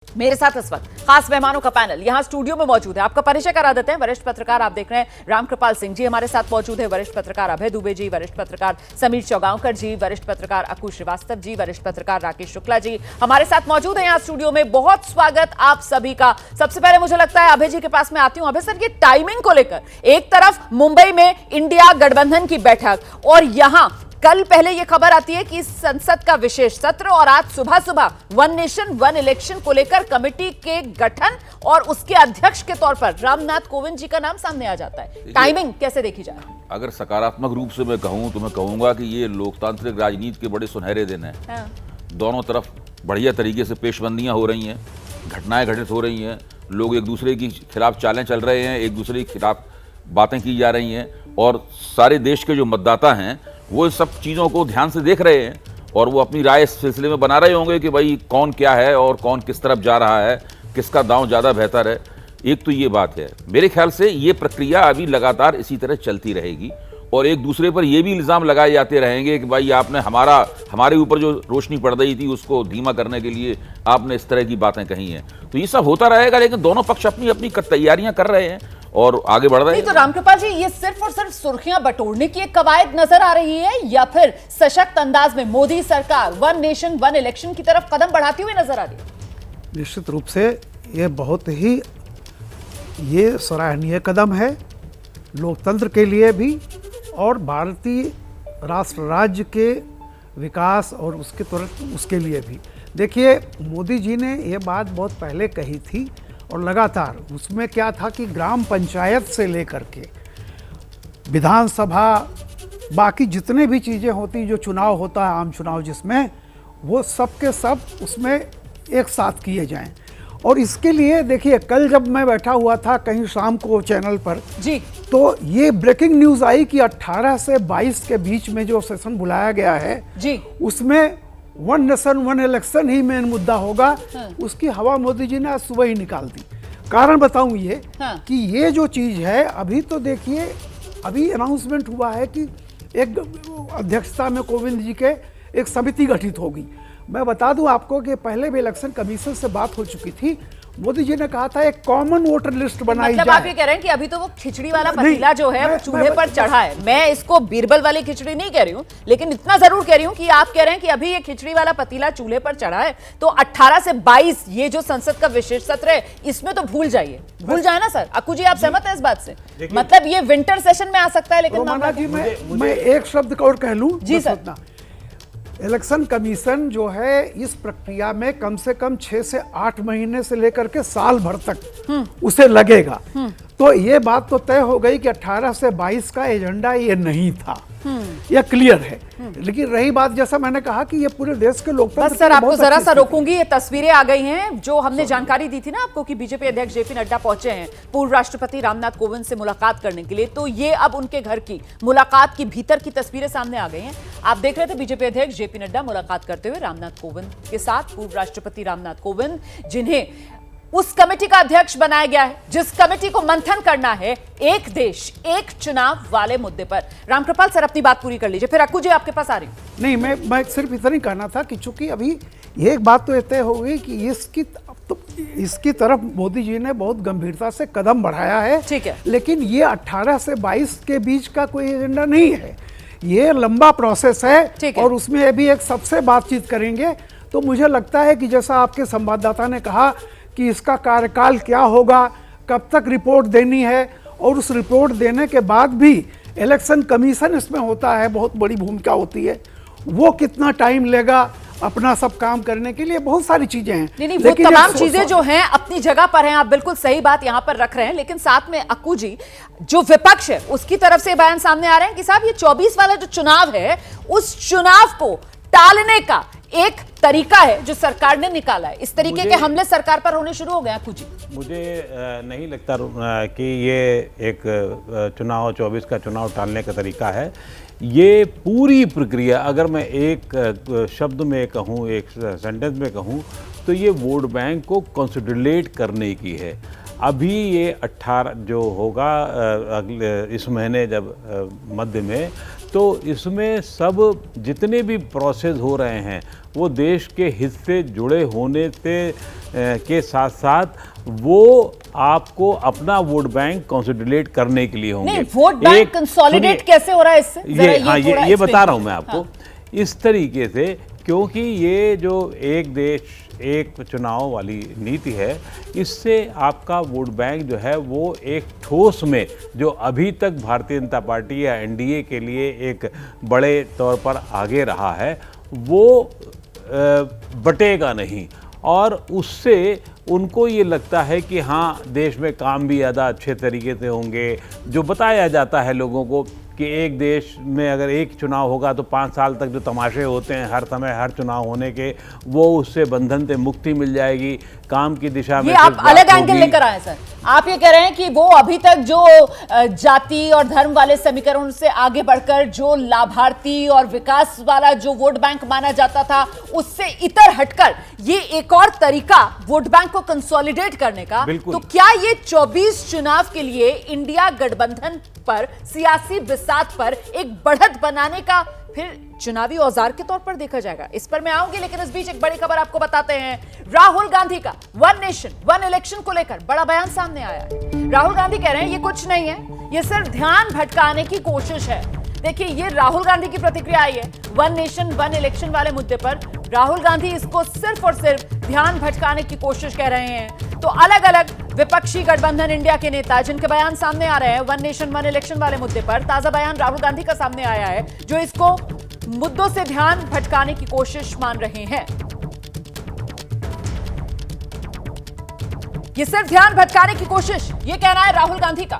मेरे साथ इस वक्त खास मेहमानों का पैनल यहां स्टूडियो में मौजूद है। आपका परिचय करा देते हैं। वरिष्ठ पत्रकार आप देख रहे हैं रामकृपाल सिंह जी हमारे साथ मौजूद है, वरिष्ठ पत्रकार अभय दुबे जी, वरिष्ठ पत्रकार समीर चौगांवकर जी, वरिष्ठ पत्रकार अकु श्रीवास्तव जी, वरिष्ठ पत्रकार राकेश शुक्ला जी हमारे साथ मौजूद है यहाँ स्टूडियो में। बहुत स्वागत आप सभी का। सबसे पहले मुझे लगता है अभय जी के पास में आती हूं। अभय सर, ये टाइमिंग को लेकर एक तरफ मुंबई में इंडिया गठबंधन की बैठक और यहां कल पहले यह खबर आती है कि संसद का विशेष सत्र और आज सुबह सुबह वन नेशन वन इलेक्शन को लेकर कमेटी के गठन और उसके अध्यक्ष के तौर पर रामनाथ कोविंद जी का नाम सामने आ जाता है। टाइमिंग कैसे देखी जाए? अगर सकारात्मक रूप से मैं कहूं तो मैं कहूंगा कि ये लोकतांत्रिक राजनीति के बड़े सुनहरे दिन हैं। हाँ। दोनों तरफ बढ़िया तरीके से पेशबंदियां हो रही हैं, घटनाएं घटित हो रही हैं, लोग एक दूसरे के खिलाफ चालें चल रहे हैं, एक दूसरे के खिलाफ बातें की जा रही हैं और सारे देश के जो मतदाता हैं वो इन सब चीज़ों को ध्यान से देख रहे हैं और वो अपनी राय इस सिलसिले में बना रहे होंगे कि भाई कौन क्या है और कौन किस तरफ जा रहा है, किसका दांव ज़्यादा बेहतर है। एक तो ये बात है। मेरे ख्याल से ये प्रक्रिया अभी लगातार इसी तरह चलती रहेगी और एक दूसरे पर ये भी इल्ज़ाम लगाए जाते रहेंगे कि भाई आपने हमारे ऊपर जो रोशनी पड़ रही थी उसको धीमा करने के लिए आपने इस तरह की बातें कही हैं। तो ये सब होता रहेगा, लेकिन दोनों पक्ष अपनी अपनी तैयारियां कर रहे हैं और आगे बढ़ रहे हैं। तो रामकृपाल जी, ये सिर्फ और सिर्फ सुर्खियां बटोरने की एक कवायद नजर आ रही है या फिर सशक्त अंदाज में मोदी सरकार वन नेशन वन इलेक्शन की तरफ कदम बढ़ाती हुई नजर आ रही है? निश्चित रूप से ये बहुत ही सराहनीय कदम है लोकतंत्र के लिए भी और भारतीय राष्ट्र राज्य के विकास और उसके लिए भी। देखिए, मोदी जी ने ये बात बहुत पहले कही थी और लगातार उसमें क्या था कि ग्राम पंचायत से लेकर के विधानसभा, बाकी जितने भी चीज़ें होती, जो चुनाव होता है आम चुनाव जिसमें, वो सब के सब उसमें एक साथ किए जाएं। और इसके लिए देखिए, कल जब मैं बैठा हुआ था कहीं शाम को चैनल पर जी, तो ये ब्रेकिंग न्यूज़ आई कि 18 से 22 के बीच में जो सेशन बुलाया गया है जी, उसमें वन नेशन वन इलेक्शन ही मेन मुद्दा होगा। हाँ। उसकी हवा मोदी जी ने आज सुबह ही निकाल दी। कारण बताऊं ये कि ये जो चीज़ है, अभी तो देखिए अभी अनाउंसमेंट हुआ है कि एक अध्यक्षता में कोविंद जी के एक समिति गठित होगी। मैं बता दूं आपको कि पहले भी इलेक्शन कमीशन से बात हो चुकी थी। मोदी जी ने कहा था एक कॉमन वोटर लिस्ट बनाई जाए। आप ये कह रहे हैं कि अभी तो वो खिचड़ी वाला पतीला जो है वो चूल्हे पर चढ़ा है। मैं इसको बीरबल वाली खिचड़ी नहीं कह रही हूँ, लेकिन इतना जरूर कह रही हूँ कि आप कह रहे हैं कि अभी ये खिचड़ी वाला पतीला चूल्हे पर चढ़ा है, तो 18 से 22 ये जो संसद का विशेष सत्र है इसमें तो भूल जाइए ना सर। अक्कू जी, आप सहमत हैं इस बात से? मतलब ये विंटर सेशन में आ सकता है, लेकिन मैं एक शब्द और कह लूं जी सर। इलेक्शन कमीशन जो है इस प्रक्रिया में कम से कम 6 से 8 महीने से लेकर के साल भर तक उसे लगेगा। तो ये बात तो तय हो गई कि 18 से 22 का एजेंडा ये नहीं था, यह क्लियर है। लेकिन रही बात, जैसा मैंने कहा कि ये पूरे देश के लोकतंत्र। बस सर, आपको जरा सा रोकूंगी। ये तस्वीरें आ गई हैं जो हमने जानकारी दी थी ना आपको कि बीजेपी अध्यक्ष जेपी नड्डा पहुंचे हैं पूर्व राष्ट्रपति रामनाथ कोविंद से मुलाकात करने के लिए। तो ये अब उनके घर की मुलाकात की भीतर की तस्वीरें सामने आ गई हैं। आप देख रहे थे बीजेपी अध्यक्ष जेपी नड्डा मुलाकात करते हुए रामनाथ कोविंद के साथ, पूर्व राष्ट्रपति रामनाथ कोविंद जिन्हें उस कमेटी का अध्यक्ष बनाया गया है जिस कमेटी को मंथन करना है एक देश एक चुनाव वाले मुद्दे पर। रामकृपाल सर, अपनी बात पूरी कर लीजिए, फिर अक्कू जी आपके पास आ रही हूं। नहीं, मैं सिर्फ इतना ही कहना था कि चूंकि अभी एक बात तो तय हो गई कि इसकी तरफ मोदी जी ने बहुत गंभीरता से कदम बढ़ाया है। ठीक है, लेकिन ये 18 से 22 के बीच का कोई एजेंडा नहीं है, ये लंबा प्रोसेस है और उसमें अभी एक सबसे बातचीत करेंगे। तो मुझे लगता है कि जैसा आपके संवाददाता ने कहा कि इसका कार्यकाल क्या होगा, कब तक रिपोर्ट देनी है और उस रिपोर्ट देने के बाद भी इलेक्शन कमीशन इसमें होता है, बहुत बड़ी भूमिका होती है, वो कितना टाइम लेगा अपना सब काम करने के लिए, बहुत सारी चीजें हैं। नहीं, वो तमाम चीजें जो हैं अपनी जगह पर हैं, आप बिल्कुल सही बात यहां पर रख रहे हैं। लेकिन साथ में अक्कू जी, जो विपक्ष है उसकी तरफ से बयान सामने आ रहे हैं कि साहब ये 24 वाला जो चुनाव है उस चुनाव को टालने का एक तरीका है जो सरकार ने निकाला है। इस तरीके के हमले सरकार पर होने शुरू हो गए। कुछ मुझे नहीं लगता कि ये एक चुनाव 24 का चुनाव टालने का तरीका है। ये पूरी प्रक्रिया, अगर मैं एक शब्द में कहूँ, एक सेंटेंस में कहूँ, तो ये वोट बैंक को कंसोलिडेट करने की है। अभी ये 18 जो होगा अगले इस महीने जब मध्य में, तो इसमें सब जितने भी प्रोसेस हो रहे हैं वो देश के हित से जुड़े होने से के साथ साथ वो आपको अपना वोट बैंक कंसोलिडेट करने के लिए होंगे। नहीं, वोट बैंक कंसोलिडेट कैसे हो रहा है इससे? जरा ये बता रहा हूं मैं आपको। इस तरीके से, क्योंकि ये जो एक देश एक चुनाव वाली नीति है, इससे आपका वोट बैंक जो है वो एक ठोस में, जो अभी तक भारतीय जनता पार्टी या एनडीए के लिए एक बड़े तौर पर आगे रहा है, वो बटेगा नहीं। और उससे उनको ये लगता है कि हाँ, देश में काम भी ज़्यादा अच्छे तरीके से होंगे। जो बताया जाता है लोगों को कि एक देश में अगर एक चुनाव होगा तो 5 साल तक जो तमाशे होते हैं हर समय हर चुनाव होने के, वो उससे बंधन से मुक्ति मिल जाएगी। काम की दिशा में ये आप अलग एंगल लेकर आए सर। आप ये कह रहे हैं कि वो अभी तक जो जाति और धर्म वाले समीकरण से आगे बढ़कर जो लाभार्थी और विकास वाला जो वोट बैंक माना जाता था, उससे इतर हटकर ये एक और तरीका वोट बैंक को कंसोलिडेट करने का, तो क्या ये 24 चुनाव के लिए इंडिया गठबंधन पर, सियासी बिसात पर एक बढ़त बनाने का फिर चुनावी औजार के तौर पर देखा जाएगा? इस पर मैं आऊंगी, लेकिन इस बीच एक बड़ी खबर आपको बताते हैं। राहुल गांधी का वन नेशन वन इलेक्शन को लेकर बड़ा बयान सामने आया है। राहुल गांधी कह रहे हैं ये कुछ नहीं है, ये सिर्फ ध्यान भटकाने की कोशिश है। देखिए, ये राहुल गांधी की प्रतिक्रिया आई है वन नेशन वन इलेक्शन वाले मुद्दे पर। राहुल गांधी इसको सिर्फ और सिर्फ ध्यान भटकाने की कोशिश कह रहे हैं। तो अलग अलग विपक्षी गठबंधन इंडिया के नेता जिनके बयान सामने आ रहे हैं वन नेशन वन इलेक्शन वाले मुद्दे पर, ताजा बयान राहुल गांधी का सामने आया है जो इसको मुद्दों से ध्यान भटकाने की कोशिश मान रहे हैं। ये सिर्फ ध्यान भटकाने की कोशिश, ये कहना है राहुल गांधी का।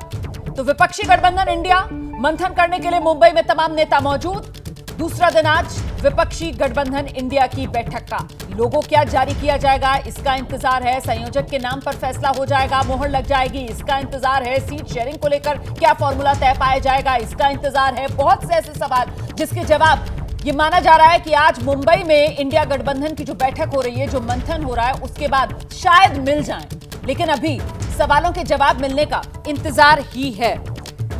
तो विपक्षी गठबंधन इंडिया मंथन करने के लिए मुंबई में तमाम नेता मौजूद। दूसरा दिन आज विपक्षी गठबंधन इंडिया की बैठक का। लोगो क्या जारी किया जाएगा, इसका इंतजार है। संयोजक के नाम पर फैसला हो जाएगा, मोहर लग जाएगी, इसका इंतजार है। सीट शेयरिंग को लेकर क्या फॉर्मूला तय पाया जाएगा, इसका इंतजार है। बहुत से ऐसे सवाल जिसके जवाब ये माना जा रहा है कि आज मुंबई में इंडिया गठबंधन की जो बैठक हो रही है, जो मंथन हो रहा है, उसके बाद शायद मिल जाएं। लेकिन अभी सवालों के जवाब मिलने का इंतजार ही है।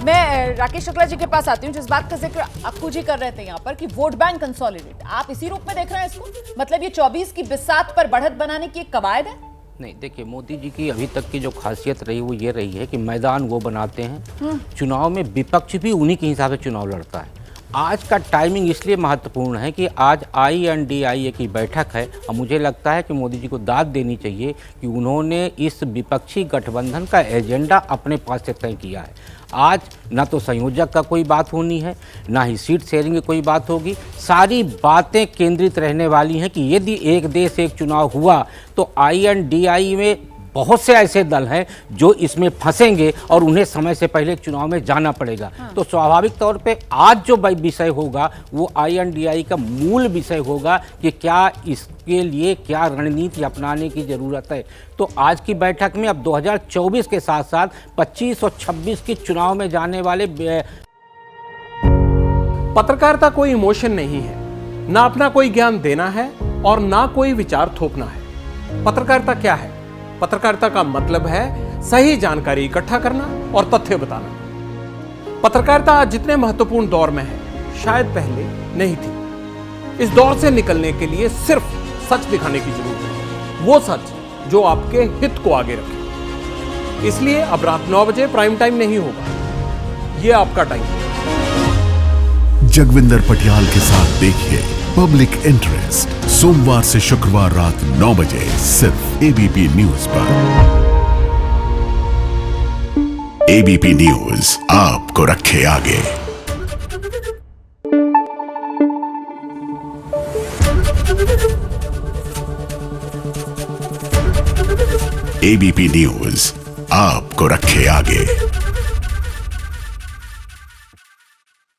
मैं राकेश शुक्ला जी के पास आती हूँ, जिस बात का जिक्र अक्कू जी कर रहे थे यहाँ पर कि वोट बैंक कंसोलिडेट, आप इसी रूप में देख रहे हैं इसको? मतलब ये 24 की बिसात पर बढ़त बनाने की एक कवायद है? नहीं, देखिए, मोदी जी की अभी तक की जो खासियत रही वो ये रही है कि मैदान वो बनाते हैं, चुनाव में विपक्ष भी उन्हीं के हिसाब से चुनाव लड़ता है। आज का टाइमिंग इसलिए महत्वपूर्ण है कि आज INDIA की बैठक है और मुझे लगता है कि मोदी जी को दाद देनी चाहिए कि उन्होंने इस विपक्षी गठबंधन का एजेंडा अपने पास से तय किया है। आज ना तो संयोजक का कोई बात होनी है, ना ही सीट शेयरिंग की कोई बात होगी। सारी बातें केंद्रित रहने वाली हैं कि यदि एक देश एक चुनाव हुआ तो INDIA में बहुत से ऐसे दल हैं जो इसमें फंसेंगे और उन्हें समय से पहले चुनाव में जाना पड़ेगा। तो स्वाभाविक तौर पे आज जो विषय होगा वो INDIA का मूल विषय होगा कि क्या इसके लिए क्या रणनीति अपनाने की ज़रूरत है। तो आज की बैठक में अब 2024 के साथ साथ 25 और 26 के चुनाव में जाने वाले पत्रकारिता कोई इमोशन नहीं है, ना अपना कोई ज्ञान देना है और ना कोई विचार थोपना है। पत्रकारिता क्या है? पत्रकारिता का मतलब है सही जानकारी इकट्ठा करना और तथ्य बताना। पत्रकारिता आज जितने महत्वपूर्ण दौर में है, शायद पहले नहीं थी। इस दौर से निकलने के लिए सिर्फ सच दिखाने की जरूरत है, वो सच जो आपके हित को आगे रखे। इसलिए अब रात 9 बजे प्राइम टाइम नहीं होगा, ये आपका टाइम है। जगविंदर पटियाल के साथ देखिए पब्लिक इंटरेस्ट, सोमवार से शुक्रवार रात 9 बजे सिर्फ ABP न्यूज पर। ABP न्यूज आपको रखे आगे। ABP न्यूज आपको रखे आगे।